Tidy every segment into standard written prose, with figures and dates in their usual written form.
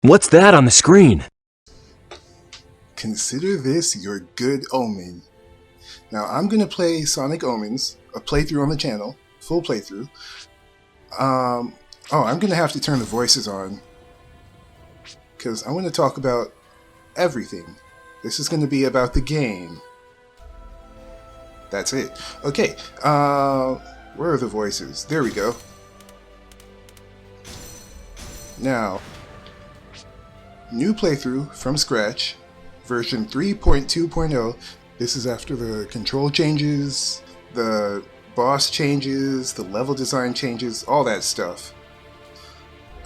What's that on the screen? Consider this your good omen. Now I'm going to play Sonic Omens, a playthrough on the channel, full playthrough. I'm going to have to turn the voices on because I want to talk about everything. This is going to be about the game. That's it. Okay, where are the voices? There we go. Now, new playthrough from scratch, version 3.2.0. This is after the control changes, the boss changes, the level design changes, all that stuff.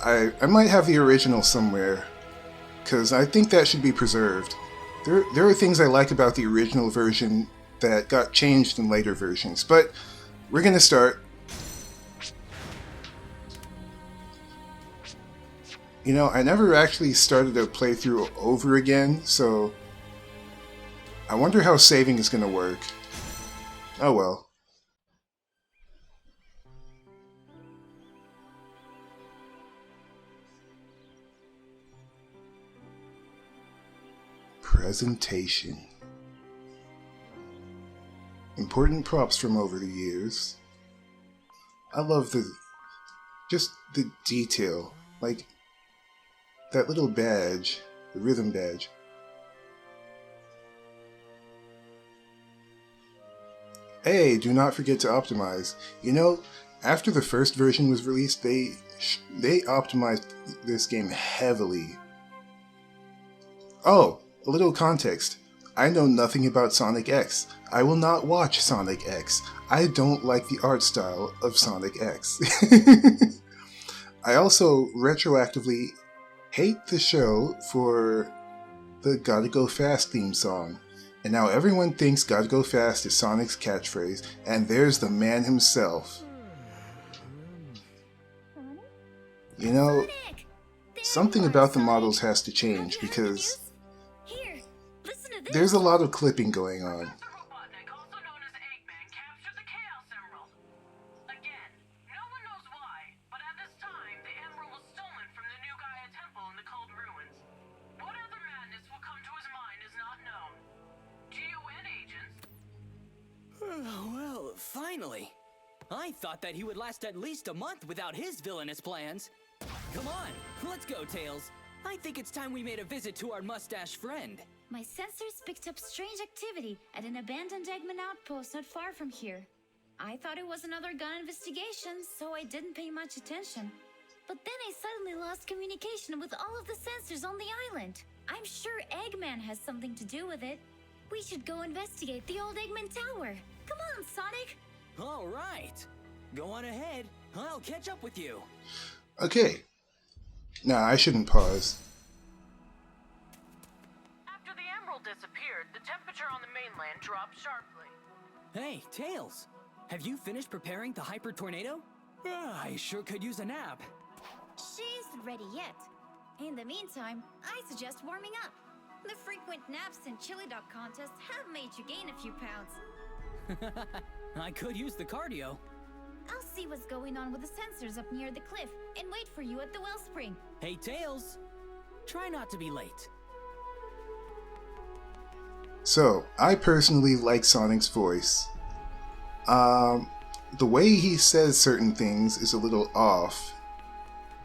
I might have the original somewhere, because I think that should be preserved. There are things I like about the original version that got changed in later versions, but we're going to start. You know, I never actually started a playthrough over again, so I wonder how saving is going to work. Oh well. Presentation. Important props from over the years. I love just the detail, like that little badge, the rhythm badge. Hey, do not forget to optimize. You know, after the first version was released, they optimized this game heavily. Oh, a little context. I know nothing about Sonic X. I will not watch Sonic X. I don't like the art style of Sonic X. I also retroactively hate the show for the Gotta Go Fast theme song. And now everyone thinks Gotta Go Fast is Sonic's catchphrase, and there's the man himself. You know, something about the models has to change because there's a lot of clipping going on. Well, finally. I thought that he would last at least a month without his villainous plans. Come on, let's go, Tails. I think it's time we made a visit to our mustache friend. My sensors picked up strange activity at an abandoned Eggman outpost not far from here. I thought it was another gun investigation, so I didn't pay much attention. But then I suddenly lost communication with all of the sensors on the island. I'm sure Eggman has something to do with it. We should go investigate the old Eggman Tower. Come on, Sonic! All right. Go on ahead. I'll catch up with you. Okay. Nah, I shouldn't pause. After the emerald disappeared, the temperature on the mainland dropped sharply. Hey, Tails. Have you finished preparing the hyper tornado? I sure could use a nap. She isn't ready yet. In the meantime, I suggest warming up. The frequent naps and chili dog contests have made you gain a few pounds. I could use the cardio. I'll see what's going on with the sensors up near the cliff and wait for you at the wellspring. Hey, Tails. Try not to be late. So, I personally like Sonic's voice. The way he says certain things is a little off,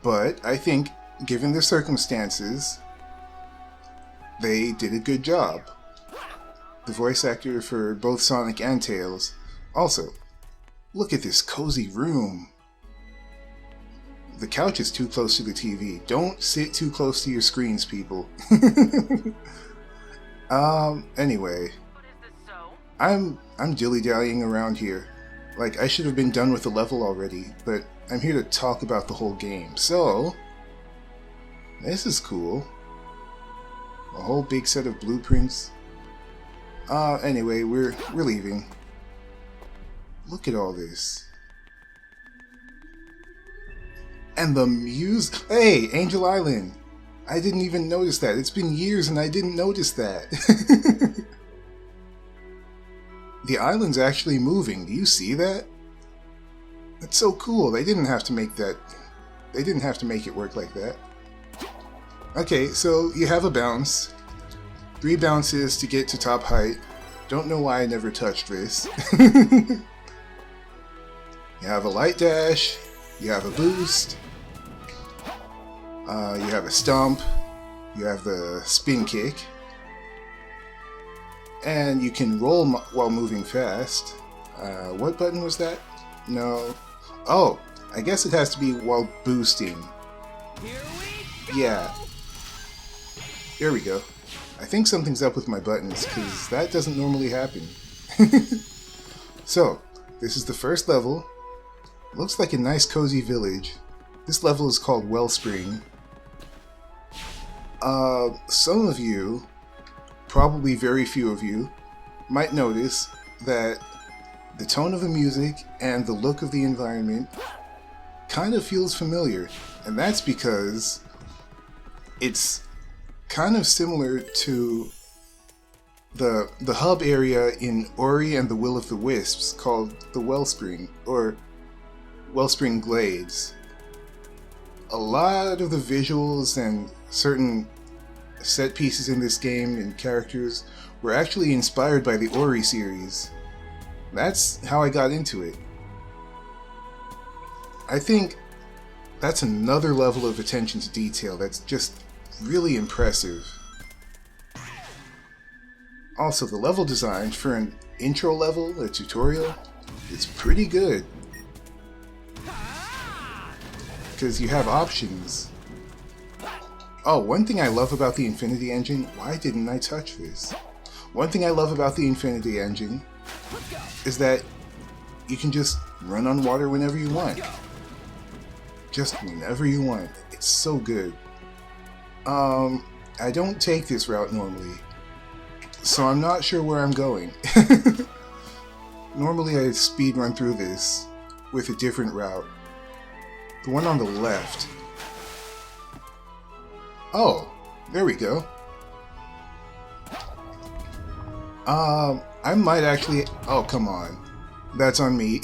but I think, given the circumstances, they did a good job. The voice actor for both Sonic and Tails. Also, look at this cozy room. The couch is too close to the TV. Don't sit too close to your screens, people. Anyway. But is this so? I'm dilly-dallying around here. Like, I should have been done with the level already, but I'm here to talk about the whole game. So, this is cool. A whole big set of blueprints. Anyway, we're leaving. Look at all this. And the Hey, Angel Island! I didn't even notice that. It's been years and I didn't notice that. The island's actually moving. Do you see that? That's so cool. They didn't have to make it work like that. Okay, so you have a bounce. 3 bounces to get to top height. Don't know why I never touched this. You have a light dash. You have a boost. You have a stomp. You have the spin kick. And you can roll while moving fast. What button was that? No. Oh, I guess it has to be while boosting. Here we go. Yeah. There we go. I think something's up with my buttons, because that doesn't normally happen. So, this is the first level. Looks like a nice cozy village. This level is called Wellspring. Some of you, probably very few of you, might notice that the tone of the music and the look of the environment kind of feels familiar, and that's because it's kind of similar to the hub area in Ori and the Will of the Wisps called the Wellspring, or Wellspring Glades. A lot of the visuals and certain set pieces in this game and characters were actually inspired by the Ori series. That's how I got into it. I think that's another level of attention to detail that's just really impressive. Also, the level design for an intro level, a tutorial, is pretty good. Because you have options. Oh, one thing I love about the Infinity Engine, why didn't I touch this? One thing I love about the Infinity Engine is that you can just run on water whenever you want. Just whenever you want. It's so good. I don't take this route normally, so I'm not sure where I'm going. Normally I speed run through this with a different route. The one on the left. Oh, there we go. I might actually... Oh, come on. That's on me.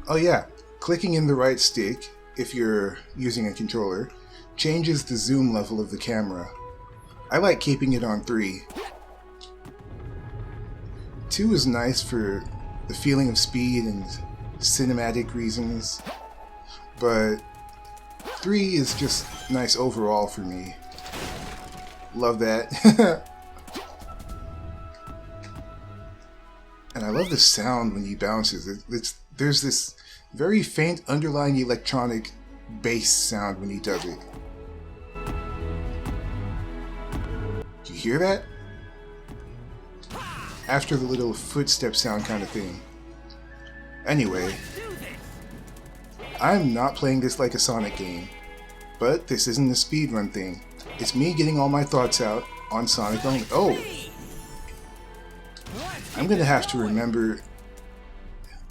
Oh yeah, clicking in the right stick, if you're using a controller, changes the zoom level of the camera. I like keeping it on 3. 2 is nice for the feeling of speed and cinematic reasons, but 3 is just nice overall for me. Love that. And I love the sound when he bounces. There's this very faint underlying electronic bass sound when he does it. Do you hear that? After the little footstep sound kind of thing. Anyway, I'm not playing this like a Sonic game, but this isn't a speedrun thing. It's me getting all my thoughts out on Sonic only. Oh! I'm gonna have to remember...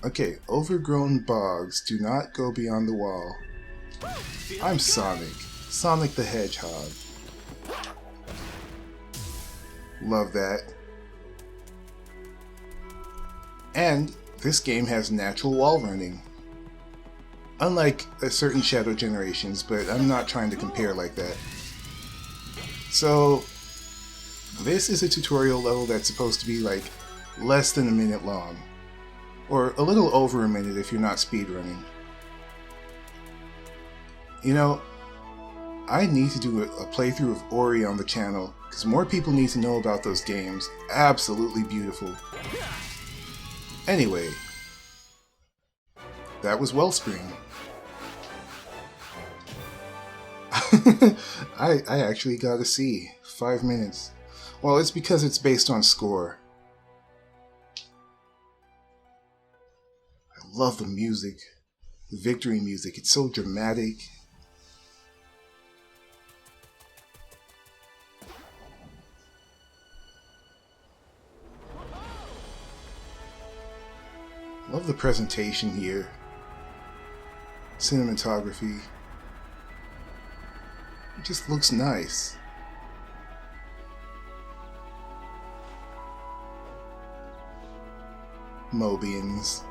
Okay, overgrown bogs do not go beyond the wall. I'm Sonic. Sonic the Hedgehog. Love that. And this game has natural wall running. Unlike certain Shadow Generations, but I'm not trying to compare like that. So, this is a tutorial level that's supposed to be like less than a minute long. Or a little over a minute if you're not speedrunning. You know, I need to do a playthrough of Ori on the channel, because more people need to know about those games. Absolutely beautiful. Anyway, that was Wellspring. I actually got a C. 5 minutes. Well, it's because it's based on score. I love the music. The victory music. It's so dramatic. Love the presentation here. Cinematography. It just looks nice. Mobians.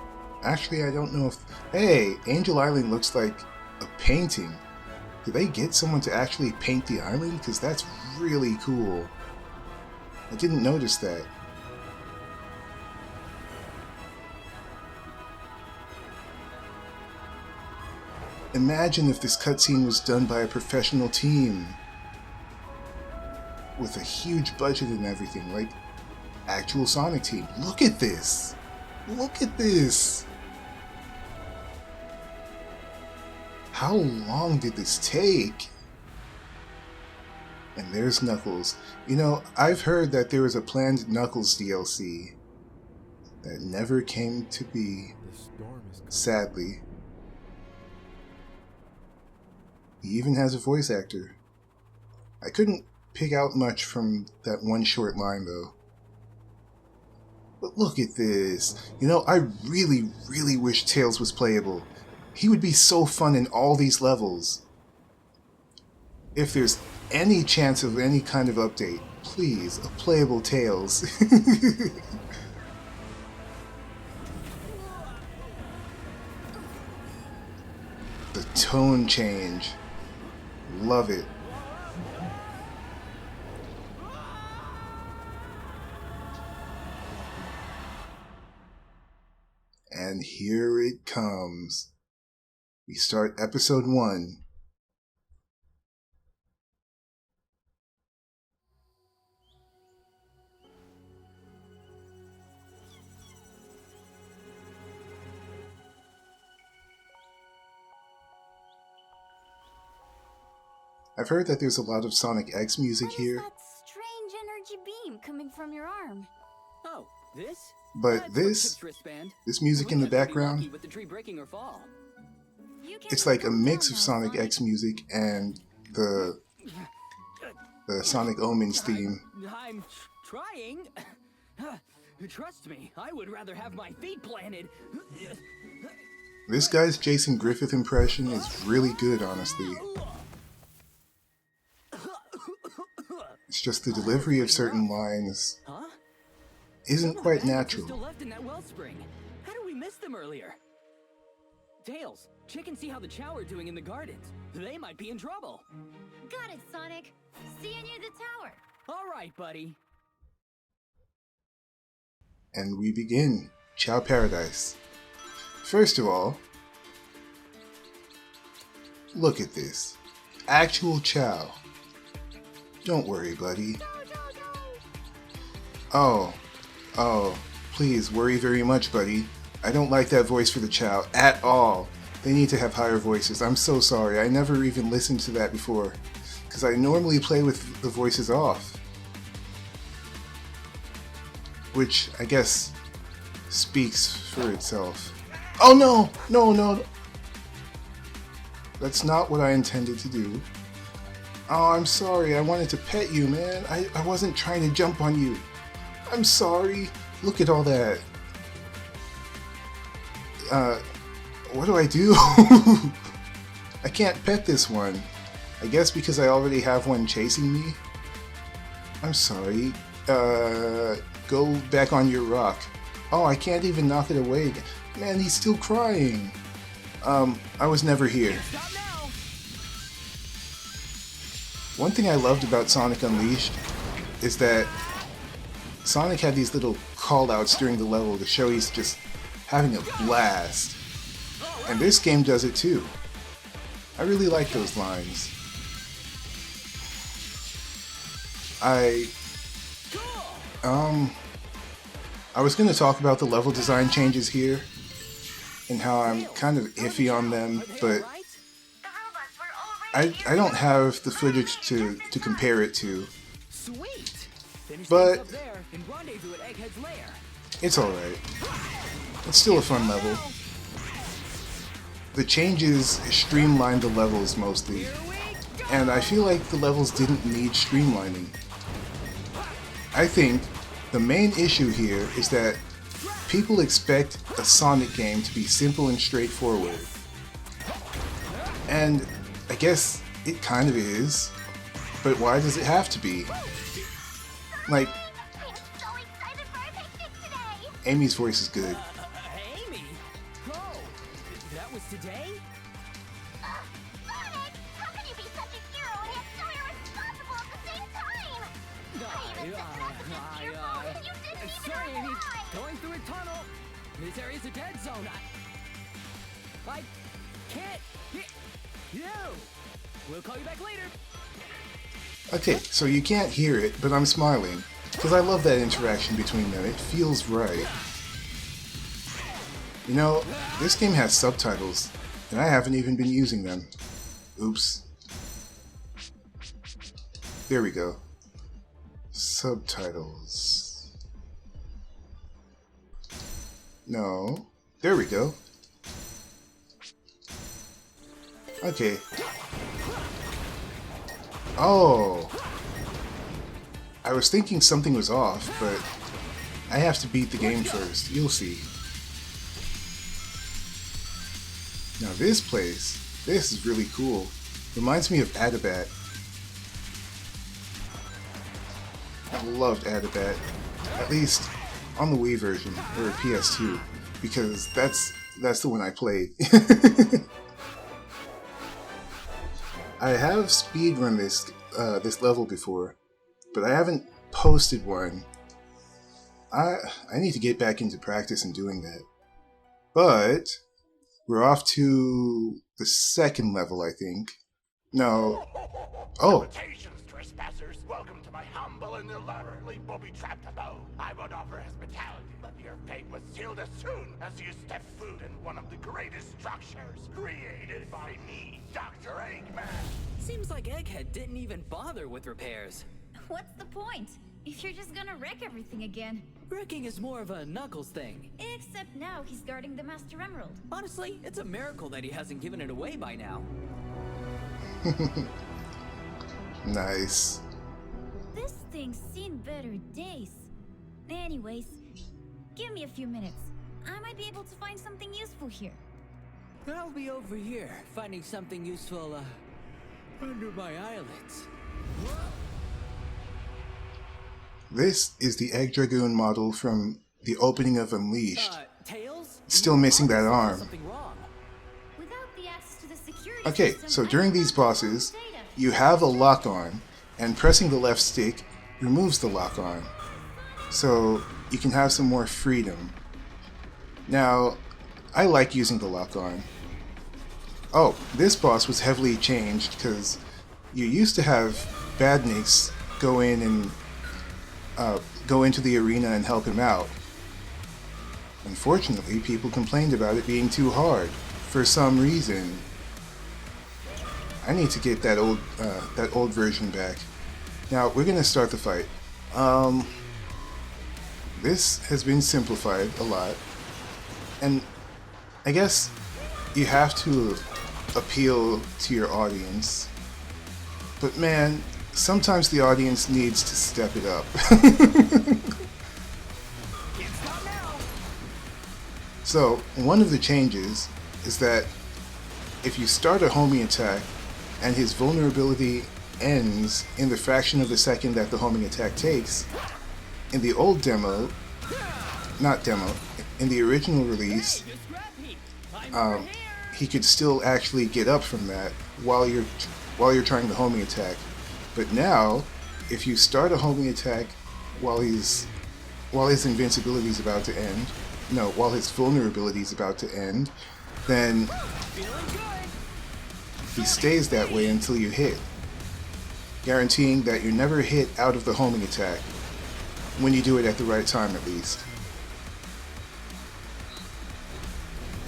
Actually, I don't know if... Hey! Angel Island looks like a painting. Did they get someone to actually paint the island? Because that's really cool. I didn't notice that. Imagine if this cutscene was done by a professional team. With a huge budget and everything, like actual Sonic team. Look at this! Look at this! How long did this take? And there's Knuckles. You know, I've heard that there was a planned Knuckles DLC that never came to be, sadly. He even has a voice actor. I couldn't pick out much from that one short line though. But look at this. You know, I really, really wish Tails was playable. He would be so fun in all these levels. If there's any chance of any kind of update, please, a playable Tails. The tone change. Love it. And here it comes. We start episode 1. I've heard that there's a lot of Sonic X music here. What is that strange energy beam coming from your arm? Oh, this? But this music in the background, with the tree breaking or fall. it's like a mix of Sonic X music and the Sonic Omens theme. I'm trying. Trust me, I would rather have my feet planted. This guy's Jason Griffith impression is really good, honestly. It's just the delivery of certain lines isn't quite natural. Still left in that wellspring. How did we miss them earlier? Tails, check and see how the Chow are doing in the gardens. They might be in trouble. Got it, Sonic. See you near the tower. All right, buddy. And we begin Chow Paradise. First of all, look at this. Actual Chow. Don't worry, buddy. Oh, please worry very much, buddy. I don't like that voice for the Chow at all. They need to have higher voices. I'm so sorry. I never even listened to that before, because I normally play with the voices off. Which, I guess, speaks for itself. Oh no! No! That's not what I intended to do. Oh, I'm sorry. I wanted to pet you, man. I wasn't trying to jump on you. I'm sorry. Look at all that. What do I do? I can't pet this one. I guess because I already have one chasing me. I'm sorry. Go back on your rock. Oh, I can't even knock it away. Man, he's still crying. I was never here. One thing I loved about Sonic Unleashed is that Sonic had these little call-outs during the level to show he's just having a blast. And this game does it too. I really like those lines. I was going to talk about the level design changes here and how I'm kind of iffy on them, but I don't have the footage to compare it to. But it's alright. It's still a fun level. The changes streamlined the levels mostly, and I feel like the levels didn't need streamlining. I think the main issue here is that people expect a Sonic game to be simple and straightforward. And I guess it kind of is, but why does it have to be? Like, Amy's voice is good. Amy? Oh, that was today? Sonic, how can you be tunnel. This area's a dead zone. I can't hit you. We'll call you back later. Okay, so you can't hear it, but I'm smiling. Because I love that interaction between them. It feels right. You know, this game has subtitles, and I haven't even been using them. Oops. There we go. Subtitles. No. There we go. Okay. Oh. I was thinking something was off, but I have to beat the game first. You'll see. Now this place, this is really cool. Reminds me of Adabat. I loved Adabat, at least on the Wii version, or PS2, because that's the one I played. I have speedrun this level before, but I haven't posted one. I need to get back into practice and doing that. But we're off to the second level, I think. No. Oh. Salutations, trespassers. Welcome to my humble and elaborately booby-trapped abode. I would offer hospitality, but your fate was sealed as soon as you stepped foot in one of the greatest structures created by me, Dr. Eggman. Seems like Egghead didn't even bother with repairs. What's the point? If you're just gonna wreck everything again. Wrecking is more of a Knuckles thing. Except now he's guarding the Master Emerald. Honestly, it's a miracle that he hasn't given it away by now. Nice. This thing's seen better days. Anyways, give me a few minutes. I might be able to find something useful here. I'll be over here, finding something useful, under my eyelids. This is the Egg Dragoon model from the opening of Unleashed. Tails? Still missing that arm. Something wrong. Without the access to the security Okay, system, so I during cannot these bosses, access data. you have a lock on, and pressing the left stick removes the lock on. So you can have some more freedom. Now, I like using the lock on. Oh, this boss was heavily changed because you used to have Badniks go in and go into the arena and help him out. Unfortunately, people complained about it being too hard for some reason. I need to get that old version back. Now we're gonna start the fight. This has been simplified a lot, and I guess you have to appeal to your audience. But man, sometimes the audience needs to step it up. So, one of the changes is that if you start a homing attack and his vulnerability ends in the fraction of a second that the homing attack takes, in the old demo, in the original release, he could still actually get up from that while you're trying the homing attack. But now, if you start a homing attack while his invincibility is about to end, while his vulnerability is about to end, then he stays that way until you hit, guaranteeing that you're never hit out of the homing attack, when you do it at the right time at least.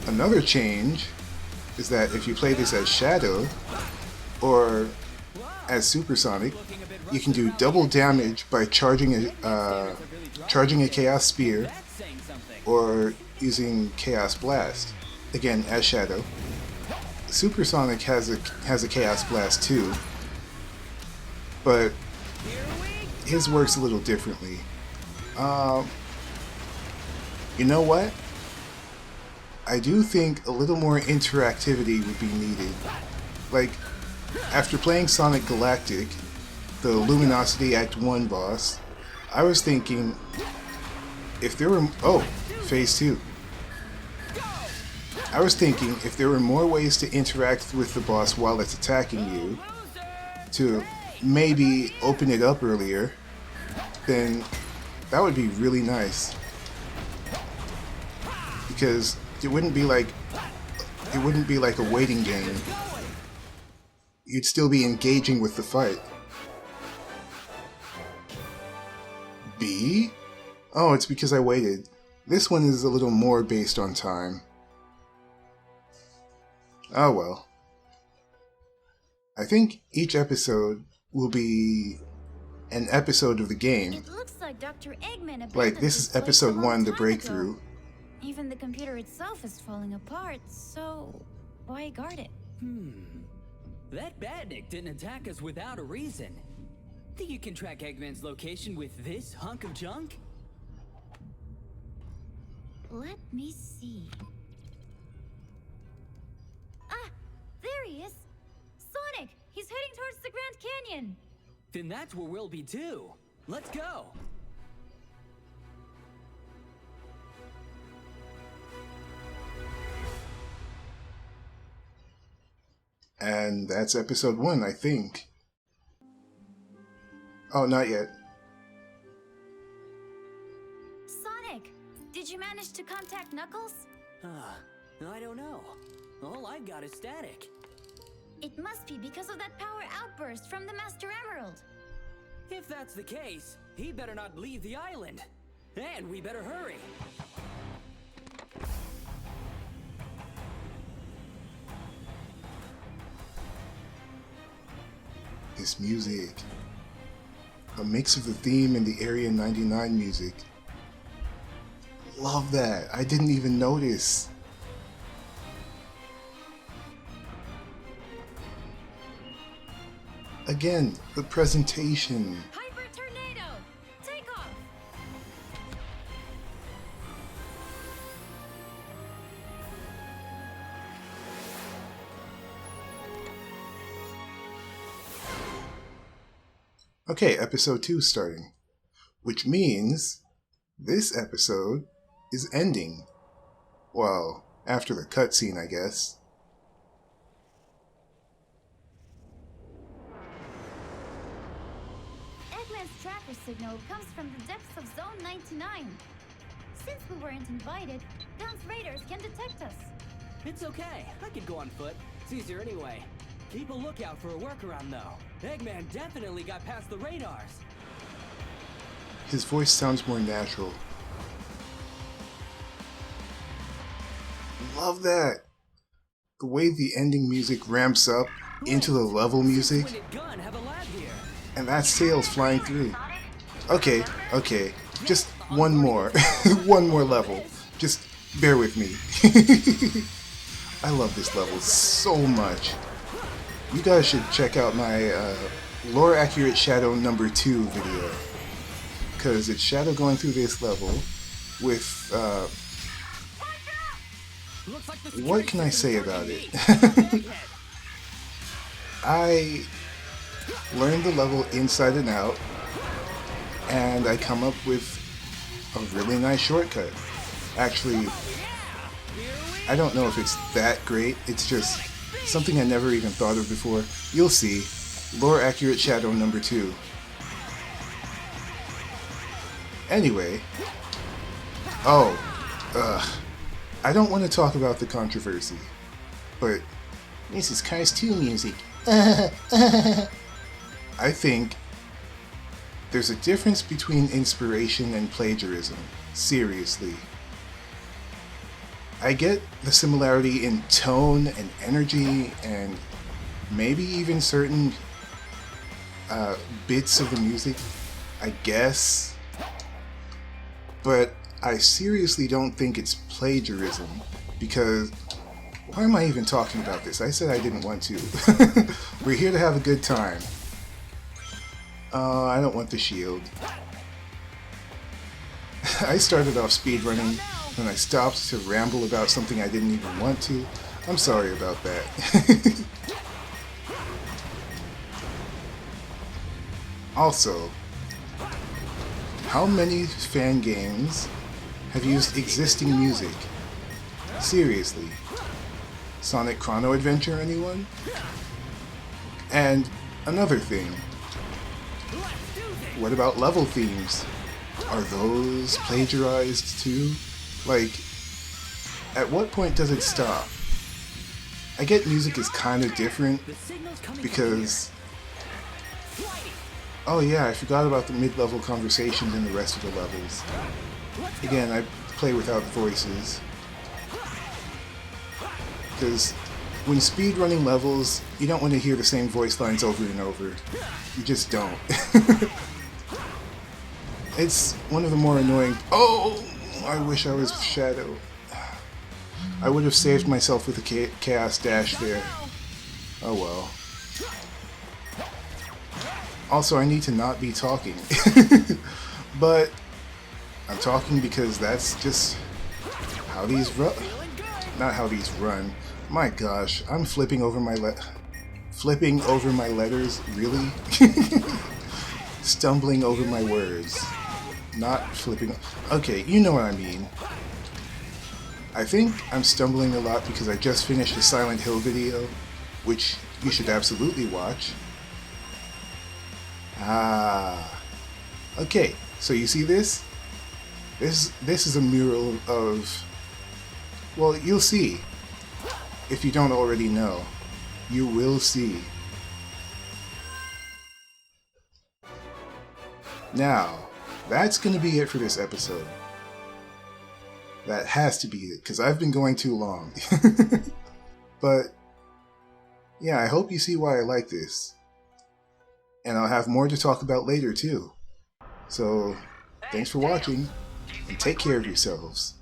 Another change is that if you play this as Shadow, or as Supersonic, you can do double damage by charging a Chaos Spear, or using Chaos Blast, again as Shadow. Supersonic has a Chaos Blast too, but his works a little differently. You know what? I do think a little more interactivity would be needed. Like, after playing Sonic Galactic, the Luminosity Act 1 boss, I was thinking, if there were... Oh, Phase 2. I was thinking if there were more ways to interact with the boss while it's attacking you, to maybe open it up earlier, then that would be really nice. because it wouldn't be like a waiting game. You'd still be engaging with the fight. B? Oh, it's because I waited. This one is a little more based on time. Oh well. I think each episode will be an episode of the game. It looks like Dr. Eggman abandoned Like, this his is place episode a long 1, the time breakthrough. ago. Even the computer itself is falling apart, so why guard it? That badnik didn't attack us without a reason. Think you can track Eggman's location with this hunk of junk? Let me see. Ah, there he is! Sonic! He's heading towards the Grand Canyon! Then that's where we'll be too. Let's go! And that's episode 1, I think. Oh, not yet. Sonic! Did you manage to contact Knuckles? I don't know. All I've got is static. It must be because of that power outburst from the Master Emerald. If that's the case, he better not leave the island. And we better hurry. This music. A mix of the theme and the Area 99 music. Love that. I didn't even notice. Again, the presentation. Hyper Tornado! Take off! Okay, episode 2 starting. Which means this episode is ending. Well, after the cutscene, I guess. Eggman's tracker signal comes from the depths of Zone 99. Since we weren't invited, Dawn's raiders can detect us. It's okay. I could go on foot. It's easier anyway. Keep a lookout for a workaround, though. Eggman definitely got past the radars. His voice sounds more natural. Love that! The way the ending music ramps up into the level music, Six-winded gun have a lab here. and that's Tails flying through. Okay, just one more. One more level. Just bear with me. I love this level so much. You guys should check out my Lore Accurate Shadow number 2 video. Because it's Shadow going through this level with, Looks like the what can I say about it? I learned the level inside and out, and I come up with a really nice shortcut. Actually, I don't know if it's that great, it's just something I never even thought of before. You'll see. Lore Accurate Shadow number 2. Anyway. I don't want to talk about the controversy, but this is Cars 2 music. I think there's a difference between inspiration and plagiarism. Seriously. I get the similarity in tone and energy and maybe even certain bits of the music, I guess. But I seriously don't think it's plagiarism, because why am I even talking about this? I said I didn't want to. We're here to have a good time. I don't want the shield. I started off speedrunning, and I stopped to ramble about something I didn't even want to. I'm sorry about that. Also, how many fan games have used existing music? Seriously. Sonic Chrono Adventure, anyone? And another thing. What about level themes? Are those plagiarized too? Like, At what point does it stop? I get music is kind of different The signal's coming because... from here. Flighty. Oh yeah, I forgot about the mid-level conversations in the rest of the levels. Again, I play without voices. Because when speedrunning levels, you don't want to hear the same voice lines over and over. You just don't. It's one of the more annoying... Oh! I wish I was Shadow. I would have saved myself with a Chaos Dash there. Oh well. Also, I need to not be talking. But I'm talking because that's just how these run. Not how these run. My gosh, I'm flipping over my letters, really? Stumbling over my words. Not flipping. Okay, you know what I mean. I think I'm stumbling a lot because I just finished a Silent Hill video, which you should absolutely watch. Ah. Okay, so you see this? This is a mural of... Well, you'll see. If you don't already know, you will see. Now, that's gonna be it for this episode. That has to be it, because I've been going too long. But, yeah, I hope you see why I like this. And I'll have more to talk about later, too. So, thanks for watching, and take care of yourselves.